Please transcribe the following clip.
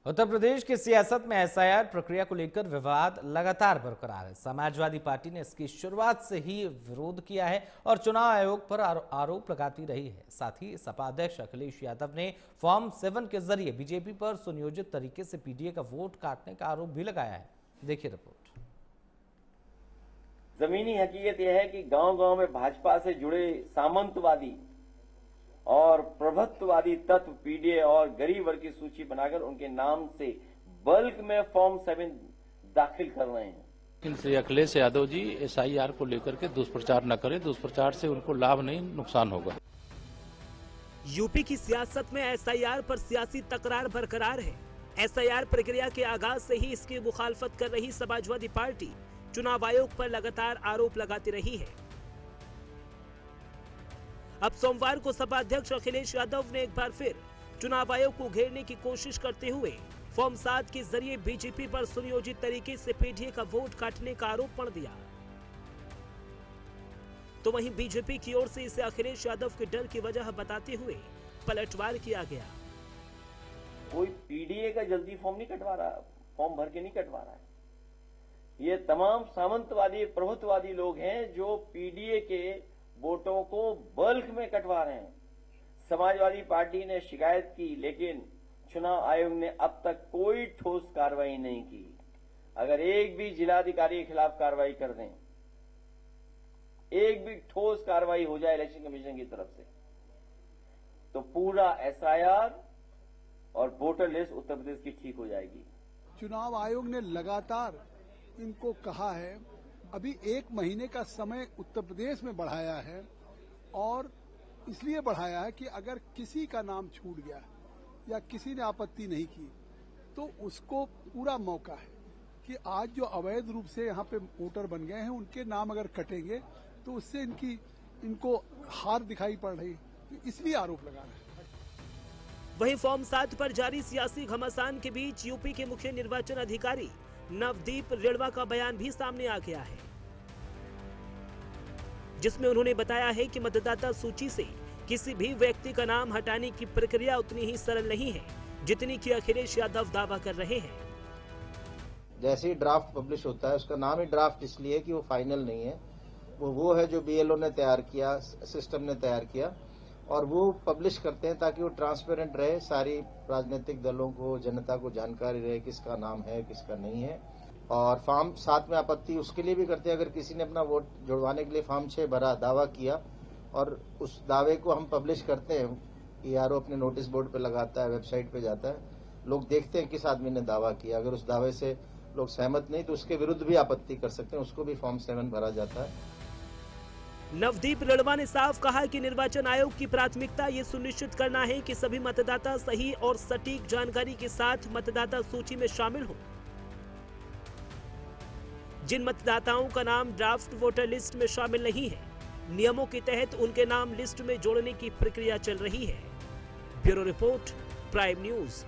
उत्तर प्रदेश की सियासत में एसआईआर प्रक्रिया को लेकर विवाद लगातार बरकरार है। समाजवादी पार्टी ने इसकी शुरुआत से ही विरोध किया है और चुनाव आयोग पर आरोप लगाती रही है। साथ ही सपा अध्यक्ष अखिलेश यादव ने फॉर्म 7 के जरिए बीजेपी पर सुनियोजित तरीके से पीडीए का वोट काटने का आरोप भी लगाया है। देखिए रिपोर्ट। जमीनी हकीकत यह है कि गांव-गांव में भाजपा से जुड़े सामंतवादी और प्रभुत्ववादी तत्व पीडीए और गरीब वर्ग की सूची बनाकर उनके नाम से बल्क में फॉर्म 7 दाखिल कर रहे हैं। लेकिन श्री अखिलेश यादव जी एसआईआर को लेकर के दुष्प्रचार न करें। दुष्प्रचार से उनको लाभ नहीं, नुकसान होगा। यूपी की सियासत में एसआईआर पर सियासी तकरार बरकरार है। एसआईआर प्रक्रिया के आगाज से ही इसकी मुखालफत कर रही समाजवादी पार्टी चुनाव आयोग पर लगातार आरोप लगाती रही है। अब सोमवार को सपा अध्यक्ष अखिलेश यादव ने एक बार फिर चुनाव आयोग को घेरने की कोशिश करते हुए फॉर्म 7 के जरिए बीजेपी पर सुनियोजित तरीके से पीडीए का वोट काटने का आरोप पड़ दिया। तो वहीं बीजेपी की ओर से इसे अखिलेश यादव के डर की वजह बताते हुए पलटवार किया गया। कोई पीडीए का जल्दी फॉर्म नहीं कटवा रहा, फॉर्म भर के नहीं कटवा रहा है। ये तमाम सामंतवादी प्रभुत्ववादी लोग हैं जो पीडीए के वोटों को बल्क में कटवा रहे हैं। समाजवादी पार्टी ने शिकायत की, लेकिन चुनाव आयोग ने अब तक कोई ठोस कार्रवाई नहीं की। अगर एक भी जिलाधिकारी के खिलाफ कार्रवाई कर दें, एक भी ठोस कार्रवाई हो जाए इलेक्शन कमीशन की तरफ से, तो पूरा एसआईआर और वोटर लिस्ट उत्तर प्रदेश की ठीक हो जाएगी। चुनाव आयोग ने लगातार इनको कहा है, अभी 1 महीने का समय उत्तर प्रदेश में बढ़ाया है और इसलिए बढ़ाया है कि अगर किसी का नाम छूट गया या किसी ने आपत्ति नहीं की तो उसको पूरा मौका है कि आज जो अवैध रूप से यहाँ पे वोटर बन गए हैं उनके नाम अगर कटेंगे तो उससे इनको हार दिखाई पड़ रही, इसलिए आरोप लगा रहे हैं। वहीं फॉर्म 7 पर जारी सियासी घमासान के बीच यूपी के मुख्य निर्वाचन अधिकारी नवदीप रेणवा का बयान भी सामने आ गया है, जिसमें उन्होंने बताया है कि मतदाता सूची से किसी भी व्यक्ति का नाम हटाने की प्रक्रिया उतनी ही सरल नहीं है जितनी कि अखिलेश यादव दावा कर रहे हैं। जैसे ही ड्राफ्ट पब्लिश होता है, उसका नाम ही ड्राफ्ट इसलिए कि वो फाइनल नहीं है, वो है जो बीएलओ ने तैयार किया, सिस्टम ने तैयार किया और वो पब्लिश करते हैं ताकि वो ट्रांसपेरेंट रहे, सारी राजनीतिक दलों को, जनता को जानकारी रहे किसका नाम है किसका नहीं है। और फॉर्म 7 में आपत्ति उसके लिए भी करते हैं, अगर किसी ने अपना वोट जुड़वाने के लिए फॉर्म 6 भरा, दावा किया और उस दावे को हम पब्लिश करते हैं, ईआरओ अपने नोटिस बोर्ड पे लगाता है, वेबसाइट पे जाता है, लोग देखते हैं किस आदमी ने दावा किया। अगर उस दावे से लोग सहमत नहीं तो उसके विरुद्ध भी आपत्ति कर सकते हैं, उसको भी फॉर्म 7 भरा जाता है। नवदीप रेणवा ने साफ कहा कि निर्वाचन आयोग की प्राथमिकता ये सुनिश्चित करना है कि सभी मतदाता सही और सटीक जानकारी के साथ मतदाता सूची में शामिल हो। जिन मतदाताओं का नाम ड्राफ्ट वोटर लिस्ट में शामिल नहीं है, नियमों के तहत उनके नाम लिस्ट में जोड़ने की प्रक्रिया चल रही है। Bureau report, prime news.